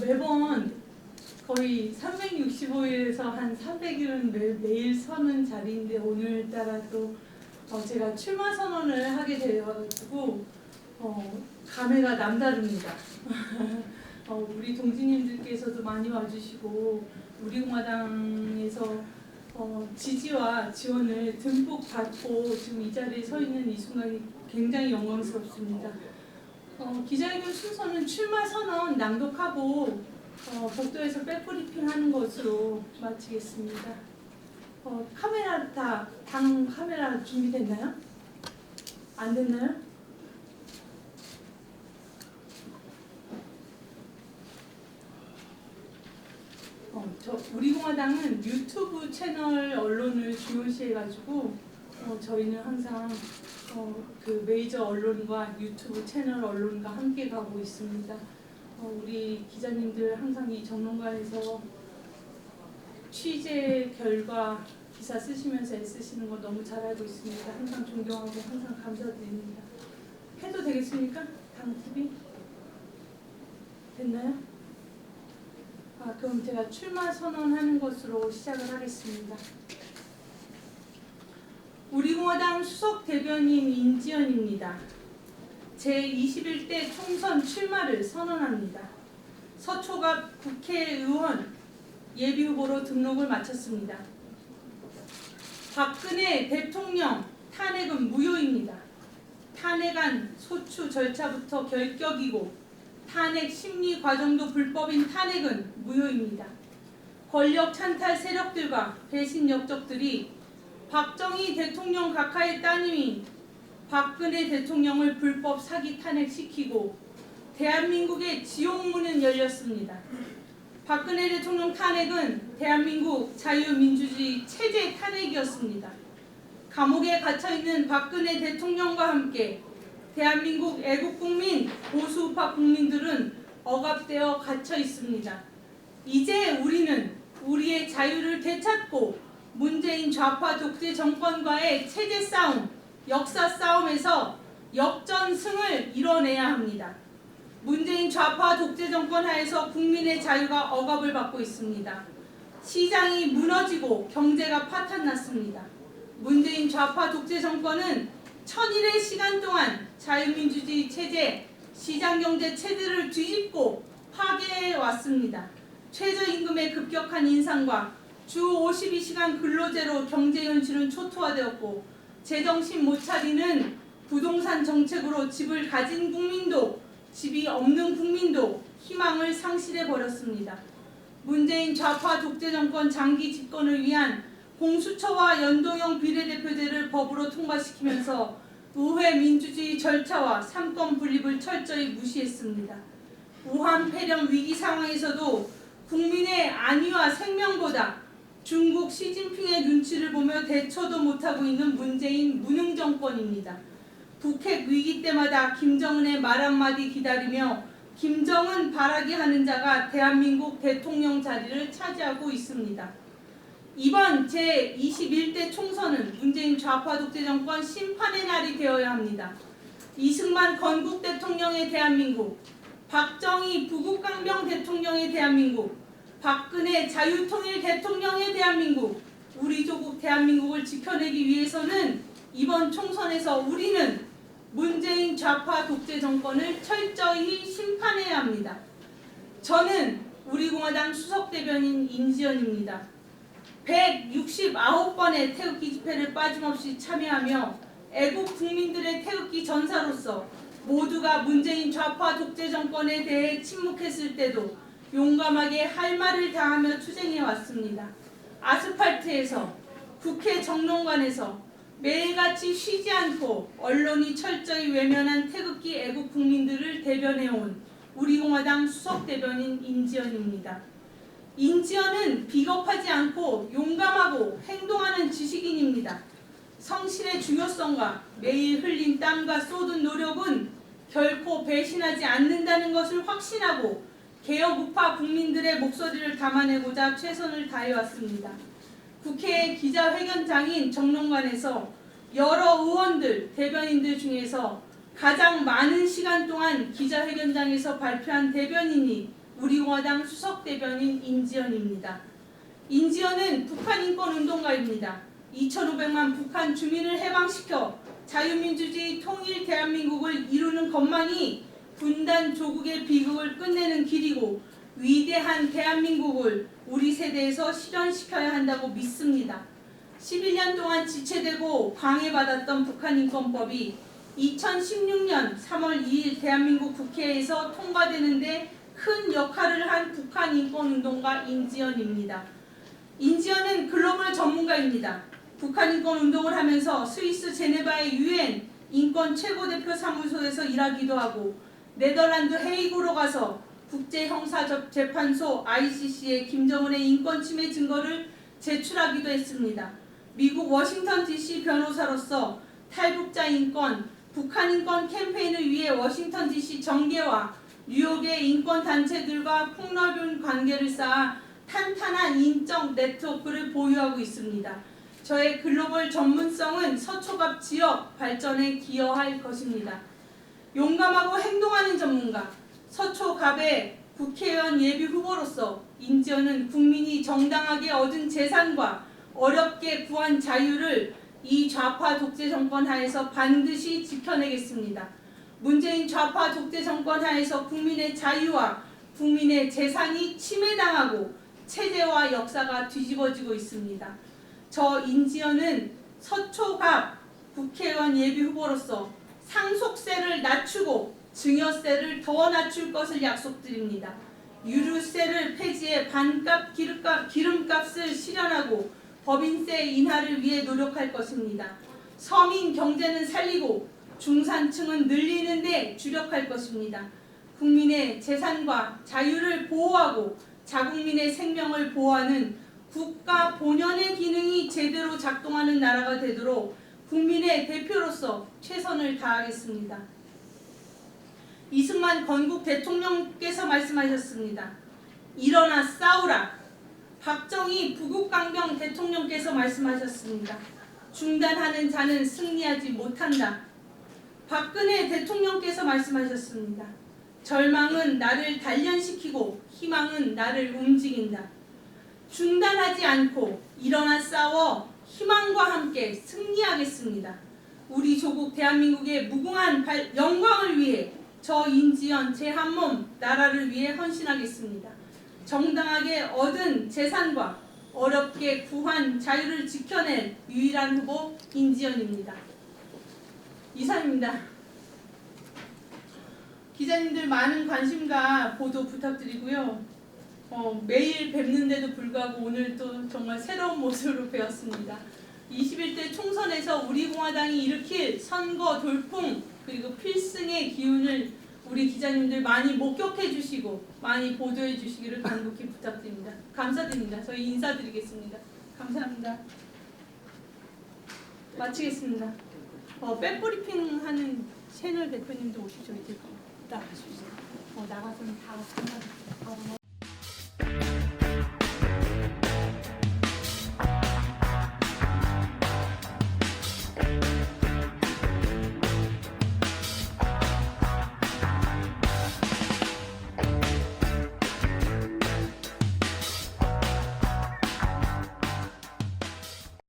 매번 거의 365일에서 한 300일은 매일 서는 자리인데 오늘따라 또 제가 출마 선언을 하게 되어가지고 감회가 남다릅니다. 우리 동지님들께서도 많이 와주시고 우리공화당에서 지지와 지원을 듬뿍 받고 지금 이 자리에 서 있는 이 순간이 굉장히 영광스럽습니다. 기자회견 순서는 출마 선언 낭독하고 복도에서 백브리핑 하는 것으로 마치겠습니다. 카메라 당 카메라 준비됐나요? 안 됐나요? 우리공화당은 유튜브 채널 언론을 중요시해가지고 저희는 항상 그 메이저 언론과 유튜브 채널 언론과 함께 가고 있습니다. 우리 기자님들 항상 이 정론관에서 취재 결과 기사 쓰시면서 애쓰시는 거 너무 잘 알고 있습니다. 항상 존경하고 항상 감사드립니다. 해도 되겠습니까? 당 TV? 됐나요? 그럼 제가 출마 선언하는 것으로 시작을 하겠습니다. 우리공화당 수석 대변인 인지연입니다. 제21대 총선 출마를 선언합니다. 서초갑 국회의원 예비후보로 등록을 마쳤습니다. 박근혜 대통령 탄핵은 무효입니다. 탄핵안 소추 절차부터 결격이고 탄핵 심리 과정도 불법인 탄핵은 무효입니다. 권력 찬탈 세력들과 배신 역적들이 박정희 대통령 각하의 따님인 박근혜 대통령을 불법 사기 탄핵시키고 대한민국의 지옥문은 열렸습니다. 박근혜 대통령 탄핵은 대한민국 자유민주주의 체제 탄핵이었습니다. 감옥에 갇혀있는 박근혜 대통령과 함께 대한민국 애국국민, 보수우파 국민들은 억압되어 갇혀 있습니다. 이제 우리는 우리의 자유를 되찾고 문재인 좌파 독재 정권과의 체제 싸움, 역사 싸움에서 역전승을 이뤄내야 합니다. 문재인 좌파 독재 정권 하에서 국민의 자유가 억압을 받고 있습니다. 시장이 무너지고 경제가 파탄났습니다. 문재인 좌파 독재 정권은 천일의 시간 동안 자유민주주의 체제, 시장경제 체제를 뒤집고 파괴해 왔습니다. 최저임금의 급격한 인상과 주 52시간 근로제로 경제 현실은 초토화되었고 제정신 못 차리는 부동산 정책으로 집을 가진 국민도 집이 없는 국민도 희망을 상실해버렸습니다. 문재인 좌파 독재 정권 장기 집권을 위한 공수처와 연동형 비례대표제를 법으로 통과시키면서 의회 민주주의 절차와 삼권 분립을 철저히 무시했습니다. 우한 폐렴 위기 상황에서도 국민의 안위와 생명보다 중국 시진핑의 눈치를 보며 대처도 못하고 있는 문재인 무능 정권입니다. 북핵 위기 때마다 김정은의 말 한마디 기다리며 김정은 바라기 하는 자가 대한민국 대통령 자리를 차지하고 있습니다. 이번 제21대 총선은 문재인 좌파 독재 정권 심판의 날이 되어야 합니다. 이승만 건국 대통령의 대한민국, 박정희 부국강병 대통령의 대한민국, 박근혜 자유통일 대통령의 대한민국, 우리 조국 대한민국을 지켜내기 위해서는 이번 총선에서 우리는 문재인 좌파 독재 정권을 철저히 심판해야 합니다. 저는 우리공화당 수석대변인 인지연입니다. 169번의 태극기 집회를 빠짐없이 참여하며 애국 국민들의 태극기 전사로서 모두가 문재인 좌파 독재 정권에 대해 침묵했을 때도 용감하게 할 말을 다하며 투쟁해왔습니다. 아스팔트에서, 국회 정론관에서 매일같이 쉬지 않고 언론이 철저히 외면한 태극기 애국 국민들을 대변해온 우리공화당 수석대변인 인지연입니다. 인지연은 비겁하지 않고 용감하고 행동하는 지식인입니다. 성실의 중요성과 매일 흘린 땀과 쏟은 노력은 결코 배신하지 않는다는 것을 확신하고 개혁 우파 국민들의 목소리를 담아내고자 최선을 다해왔습니다. 국회 기자회견장인 정론관에서 여러 의원들, 대변인들 중에서 가장 많은 시간 동안 기자회견장에서 발표한 대변인이 우리공화당 수석대변인 인지연입니다. 인지연은 북한인권운동가입니다. 2,500만 북한 주민을 해방시켜 자유민주주의 통일 대한민국을 이루는 것만이 분단 조국의 비극을 끝내는 길이고 위대한 대한민국을 우리 세대에서 실현시켜야 한다고 믿습니다. 11년 동안 지체되고 방해받았던 북한인권법이 2016년 3월 2일 대한민국 국회에서 통과되는데 큰 역할을 한 북한인권운동가 인지연입니다. 인지연은 글로벌 전문가입니다. 북한인권운동을 하면서 스위스 제네바의 UN 인권 최고대표 사무소에서 일하기도 하고 네덜란드 헤이그로 가서 국제형사재판소 ICC에 김정은의 인권침해 증거를 제출하기도 했습니다. 미국 워싱턴 DC 변호사로서 탈북자 인권, 북한 인권 캠페인을 위해 워싱턴 DC 정계와 뉴욕의 인권단체들과 폭넓은 관계를 쌓아 탄탄한 인적 네트워크를 보유하고 있습니다. 저의 글로벌 전문성은 서초갑 지역 발전에 기여할 것입니다. 용감하고 행동하는 전문가, 서초갑의 국회의원 예비 후보로서 인지연은 국민이 정당하게 얻은 재산과 어렵게 구한 자유를 이 좌파 독재 정권 하에서 반드시 지켜내겠습니다. 문재인 좌파 독재 정권 하에서 국민의 자유와 국민의 재산이 침해당하고 체제와 역사가 뒤집어지고 있습니다. 저 인지연은 서초갑 국회의원 예비 후보로서 상속세를 낮추고 증여세를 더 낮출 것을 약속드립니다. 유류세를 폐지해 반값 기름값을 실현하고 법인세 인하를 위해 노력할 것입니다. 서민 경제는 살리고 중산층은 늘리는 데 주력할 것입니다. 국민의 재산과 자유를 보호하고 자국민의 생명을 보호하는 국가 본연의 기능이 제대로 작동하는 나라가 되도록 국민의 대표로서 최선을 다하겠습니다. 이승만 건국 대통령께서 말씀하셨습니다. 일어나 싸우라. 박정희 부국강병 대통령께서 말씀하셨습니다. 중단하는 자는 승리하지 못한다. 박근혜 대통령께서 말씀하셨습니다. 절망은 나를 단련시키고 희망은 나를 움직인다. 중단하지 않고 일어나 싸워 희망과 함께 승리하겠습니다. 우리 조국 대한민국의 무궁한 영광을 위해 저 인지연 제 한 몸 나라를 위해 헌신하겠습니다. 정당하게 얻은 재산과 어렵게 구한 자유를 지켜낼 유일한 후보 인지연입니다. 이상입니다. 기자님들 많은 관심과 보도 부탁드리고요. 매일 뵙는데도 불구하고 오늘 또 정말 새로운 모습으로 뵈었습니다. 21대 총선에서 우리공화당이 일으킬 선거 돌풍 그리고 필승의 기운을 우리 기자님들 많이 목격해 주시고 많이 보도해 주시기를 간곡히 부탁드립니다. 감사드립니다. 저희 인사드리겠습니다. 감사합니다. 마치겠습니다. 백브리핑 하는 채널 대표님도 오시죠. 이제 나가시죠. 나가서는 다